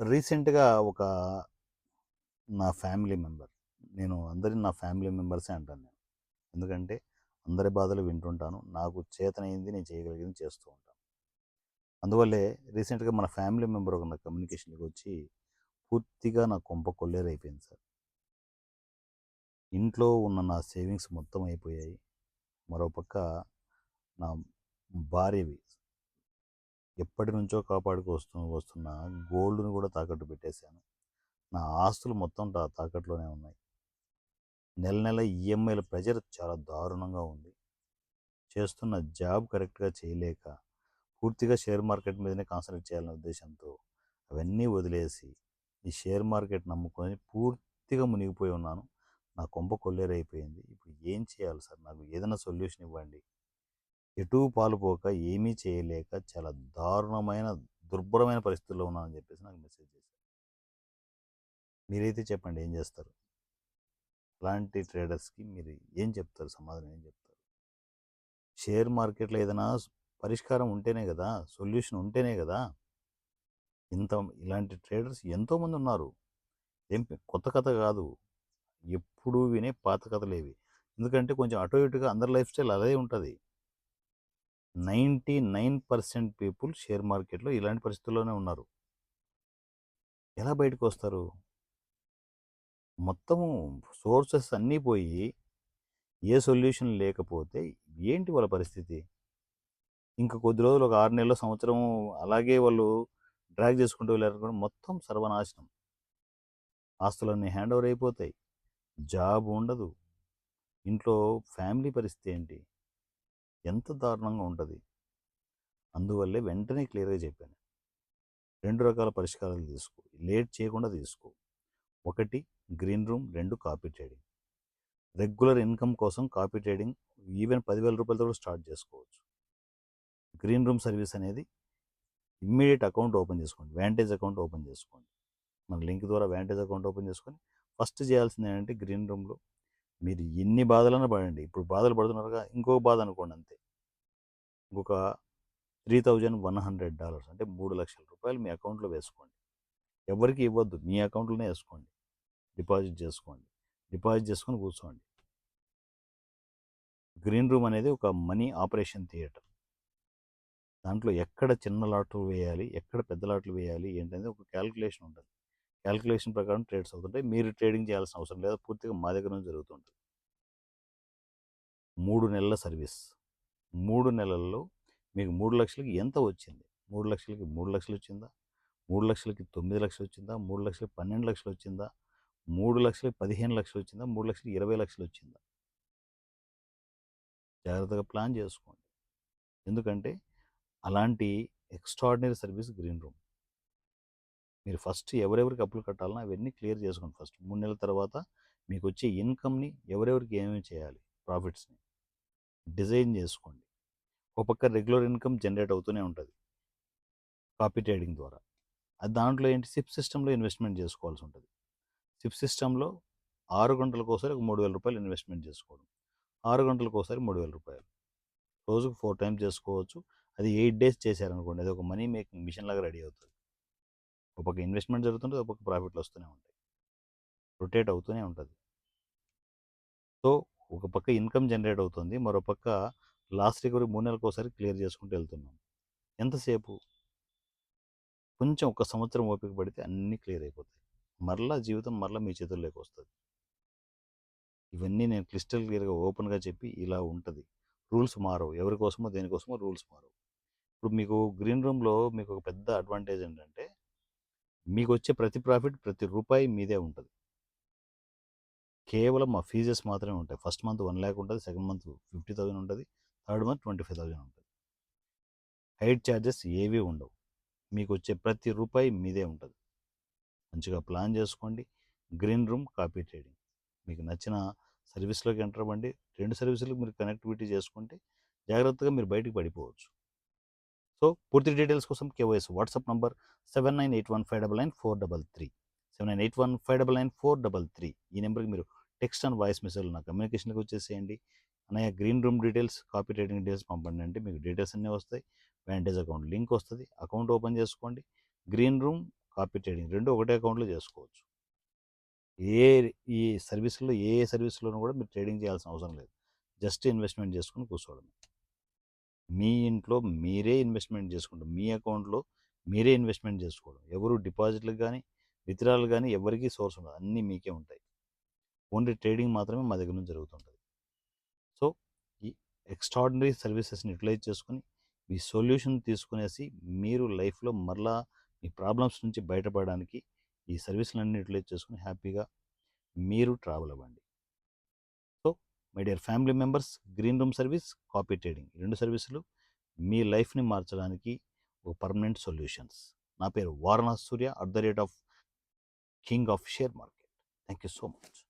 రీసెంట్‌గా ఒక నా ఫ్యామిలీ మెంబర్ అందరిని నా ఫ్యామిలీ మెంబర్సే అంటాను నేను. ఎందుకంటే అందరి బాధలు వింటుంటాను. నాకు చేతనైంది నేను చేయగలిగింది చేస్తూ ఉంటాను. అందువల్లే రీసెంట్‌గా మన ఫ్యామిలీ మెంబర్ ఒక నా కమ్యూనికేషన్‌లోకి వచ్చి పూర్తిగా నా కొంప కొల్లేరైపోయింది సార్. ఇంట్లో ఉన్న నా సేవింగ్స్ మొత్తం అయిపోయాయి. మరోపక్క నా భార్యవి ఎప్పటినుంచో వస్తున్న గోల్డ్‌ని కూడా తాకట్టు పెట్టేశాను. నా ఆస్తులు మొత్తం తాకట్టులోనే ఉన్నాయి. నెల నెల ఈఎంఐల ప్రెషర్ చాలా దారుణంగా ఉంది. చేస్తున్న జాబ్ కరెక్ట్‌గా చేయలేక, పూర్తిగా షేర్ మార్కెట్ మీదనే కాన్సంట్రేట్ చేయాలనే ఉద్దేశంతో అవన్నీ వదిలేసి, ఈ షేర్ మార్కెట్ నమ్ముకొని పూర్తిగా మునిగిపోయి ఉన్నాను. నా కొంప కొల్లేరైపోయింది. ఇప్పుడు ఏం చేయాలి సార్? నాకు ఏదైనా సొల్యూషన్ ఇవ్వండి. ఎటూ పాలుపోక, ఏమీ చేయలేక చాలా దారుణమైన, దుర్భరమైన పరిస్థితుల్లో ఉన్నానని చెప్పేసి నాకు మెసేజ్ చేశారు. మీరైతే చెప్పండి ఏం చేస్తారు? అలాంటి ట్రేడర్స్‌కి మీరు ఏం చెప్తారు? సమాధానం ఏం చెప్తారు? షేర్ మార్కెట్‌లో ఏదైనా పరిష్కారం ఉంటేనే గదా! సొల్యూషన్ ఉంటేనే గదా! ఇంత ఇలాంటి ట్రేడర్స్ ఎంతోమంది ఉన్నారు. ఏం కొత్త కథ గాదు. ఎప్పుడూ వినే పాత కథలేవి. ఎందుకంటే కొంచెం అటు ఇటుగా అందరి లైఫ్ స్టైల్ అదే ఉంటది. 99% పీపుల్ షేర్ మార్కెట్‌లో ఇలాంటి పరిస్థితుల్లోనే ఉన్నారు. ఎలా బయటకొస్తారు? మొత్తము సోర్సెస్ అన్నీ పోయి, ఏ సొల్యూషన్ లేకపోతే ఏంటి వాళ్ళ పరిస్థితి? ఇంక కొద్ది రోజులు ఒక 6 నెల్లో, సంవత్సరం అలాగే వాళ్ళు డ్రాగ్ చేసుకుంటూ వెళ్ళారనుకోండి మొత్తం సర్వనాశనం. ఆస్తులన్నీ హ్యాండ్ ఓవర్ అయిపోతాయి. జాబ్ ఉండదు. ఇంట్లో ఫ్యామిలీ పరిస్థితి ఏంటి? ఎంత దారుణంగా ఉంటది. అందువల్లే వెంటనే క్లియర్‌గా చెప్పాను. 2 రకాల పరిష్కారాలు తీసుకో. లేట్ చేయకుండా తీసుకో. 1 green room, 2 copy trading. Regular income కోసం కాపీ ట్రేడింగ్ ఈవెన్ రూ. 10,000తో కూడా స్టార్ట్ చేసుకోవచ్చు. గ్రీన్ రూమ్ సర్వీస్ అనేది ఇమ్మీడియేట్ అకౌంట్ ఓపెన్ చేసుకోండి. వాంటేజ్ అకౌంట్ ఓపెన్ చేసుకోండి. మన లింక్ ద్వారా వాంటేజ్ అకౌంట్ ఓపెన్ చేసుకొని ఫస్ట్ చేయాల్సింది ఏంటంటే గ్రీన్ రూమ్‌లో మీరు ఎన్ని బాధలన్నా పడండి. ఇప్పుడు బాధలు పడుతున్నారుగా ఇంకో బాధ అనుకోండి అంతే. ఇంకొక $3,100 అంటే ₹3,00,000 మీ అకౌంట్‌లో వేసుకోండి. ఎవరికీ ఇవ్వద్దు. మీ అకౌంట్‌లోనే వేసుకోండి. డిపాజిట్ చేసుకోండి. డిపాజిట్ చేసుకొని కూర్చోండి. గ్రీన్ రూమ్ అనేది ఒక మనీ ఆపరేషన్ థియేటర్. దాంట్లో ఎక్కడ చిన్న లాట్లు వేయాలి, ఎక్కడ పెద్ద లాట్లు వేయాలి ఏంటనేది ఒక క్యాలిక్యులేషన్ ఉంటుంది. క్యాలిక్యులేషన్ ప్రకారం ట్రేడ్స్ అవుతుంటాయి. మీరు ట్రేడింగ్ చేయాల్సిన అవసరం లేదు. పూర్తిగా మా దగ్గర నుంచి జరుగుతుంటుంది. 3 నెలల సర్వీస్. 3 నెలల్లో మీకు 3,00,000కి ఎంత వచ్చింది? 3,00,000కి 3,00,000 వచ్చిందా? 3,00,000కి 9,00,000 వచ్చిందా? 3,00,000కి 12,00,000 వచ్చిందా? 3,00,000కి 15,00,000 వచ్చిందా? 3,00,000కి 20,00,000 వచ్చిందా? జాగ్రత్తగా ప్లాన్ చేసుకోండి. ఎందుకంటే అలాంటి ఎక్స్ట్రార్డినరీ సర్వీస్ గ్రీన్ రూమ్. మీరు ఫస్ట్ ఎవరెవరికి అప్పులు కట్టాలనో అవన్నీ క్లియర్ చేసుకోండి ఫస్ట్. 3 నెలల తర్వాత మీకొచ్చే ఇన్‌కమ్‌ని ఎవరెవరికి ఏమేమి చేయాలి ప్రాఫిట్స్‌ని డిజైన్ చేసుకోండి. ఒక పక్క రెగ్యులర్ ఇన్‌కమ్ జనరేట్ అవుతూనే ఉంటది. కాపీ ట్రేడింగ్ ద్వారా. అది దాంట్లో ఏంటి సిప్ సిస్టమ్‌లో ఇన్వెస్ట్‌మెంట్ చేసుకోవాల్సుంటది. సిప్ సిస్టమ్‌లో 6 గంటలకోసారి ఒక రూ. 3,000 ఇన్వెస్ట్‌మెంట్ చేసుకోవడం. 6 గంటలకోసారి రూ. 3,000. రోజుకు 4 టైమ్స్ చేసుకోవచ్చు. అది 8 డేస్ చేశారనుకోండి అది ఒక మనీ మేకింగ్ మిషన్ లాగా రెడీ అవుతది. ఒక పక్క ఇన్వెస్ట్‌మెంట్ జరుగుతుంటది. ఒక పక్క ప్రాఫిట్‌లు వస్తూనే ఉంటాయి. రొటేట్ అవుతూనే ఉంటది. సో, ఒక పక్క ఇన్‌కమ్ జనరేట్ అవుతుంది. మరో పక్క లాస్ రికవరీ 3 నెలలకోసారి క్లియర్ చేసుకుంటూ వెళ్తున్నాం. ఎంతసేపు? కొంచెం ఒక సంవత్సరం ఓపిక పడితే అన్నీ క్లియర్ అయిపోతాయి. మరలా జీవితం మరలా మీ చేతుల్లోకి వస్తది. ఇవన్నీ నేను క్లిస్టల్ క్లియర్‌గా ఓపెన్‌గా చెప్పి ఇలా ఉంటది. రూల్స్ మారవు. ఎవరి కోసమో దేనికోసమో రూల్స్ మారవు. ఇప్పుడు మీకు గ్రీన్ రూమ్‌లో మీకు ఒక పెద్ద అడ్వాంటేజ్ ఏంటంటే, మీకొచ్చే ప్రతి ప్రాఫిట్ ప్రతి రూపాయి మీదే ఉంటది. కేవలం మా ఫీజెస్ మాత్రమే ఉంటాయి. ఫస్ట్ మంత్ 1,00,000 ఉంటది. సెకండ్ మంత్ 50,000 ఉంటది. థర్డ్ మంత్ 25,000 ఉంటది. హైడ్ చార్జెస్ ఏవి ఉండవు. మీకొచ్చే ప్రతి రూపాయి మీదే ఉంటది. మంచిగా ప్లాన్ చేసుకోండి. Green room copy trading. మీకు నచ్చిన సర్వీస్‌లోకి ఎంటర్ అవ్వండి. 2 సర్వీసులకు మీరు కనెక్టివిటీ చేసుకుంటే జాగ్రత్తగా మీరు బయటికి పడిపోవచ్చు. సో, పూర్తి డీటెయిల్స్ కోసం కేవైసీ వాట్సాప్ నంబర్ 7981599433 7981599433 ఈ నెంబర్‌కి మీరు టెక్స్ట్ అండ్ వాయిస్ మెసేజ్‌లో నా కమ్యూనికేషన్‌లోకి వచ్చేసేయండి. అన్నయ్య green room details, copy trading details పంపండి అంటే మీకు డీటెయిల్స్ అన్నీ వస్తాయి. వాంటేజ్ అకౌంట్ లింక్ వస్తది. అకౌంట్ ఓపెన్ చేసుకోండి. గ్రీన్ రూమ్ కాపీ ట్రేడింగ్ 2 ఒకటే అకౌంట్‌లో చేసుకోవచ్చు. ఏ ఈ సర్వీస్‌లో ఏ సర్వీస్‌లోనూ కూడా మీరు ట్రేడింగ్ చేయాల్సిన అవసరం లేదు. జస్ట్ ఇన్వెస్ట్‌మెంట్ చేసుకొని కూర్చోవడమే. మీ ఇంట్లో మీరే ఇన్వెస్ట్‌మెంట్ చేసుకుంటారు. మీ అకౌంట్‌లో మీరే ఇన్వెస్ట్‌మెంట్ చేసుకోవడం. ఎవరు డిపాజిట్‌లకు గానీ, విత్‌డ్రా‌లు గానీ ఎవరికీ సోర్స్ ఉండదు. అన్నీ మీకే ఉంటాయి. ఓన్లీ ట్రేడింగ్ మాత్రమే మా దగ్గర నుంచి జరుగుతుంటది. సో, ఈ ఎక్స్‌ట్రార్డినరీ సర్వీసెస్‌ని యుటిలైజ్ చేసుకొని, మీ సొల్యూషన్ తీసుకునేసి, మీరు లైఫ్‌లో మరలా మీ ప్రాబ్లమ్స్ నుంచి బయటపడడానికి ఈ సర్వీస్‌లన్నీ యుటిలైజ్ చేసుకొని హ్యాపీగా మీరు ట్రావెల్ అవ్వండి. So, my dear family members, green room service, copy trading ఈ 2 సర్వీసులు మీ లైఫ్‌ని మార్చడానికి ఒక పర్మనెంట్ సొల్యూషన్స్. నా పేరు వారణాసి సూర్య @ king of share market. Thank you so much.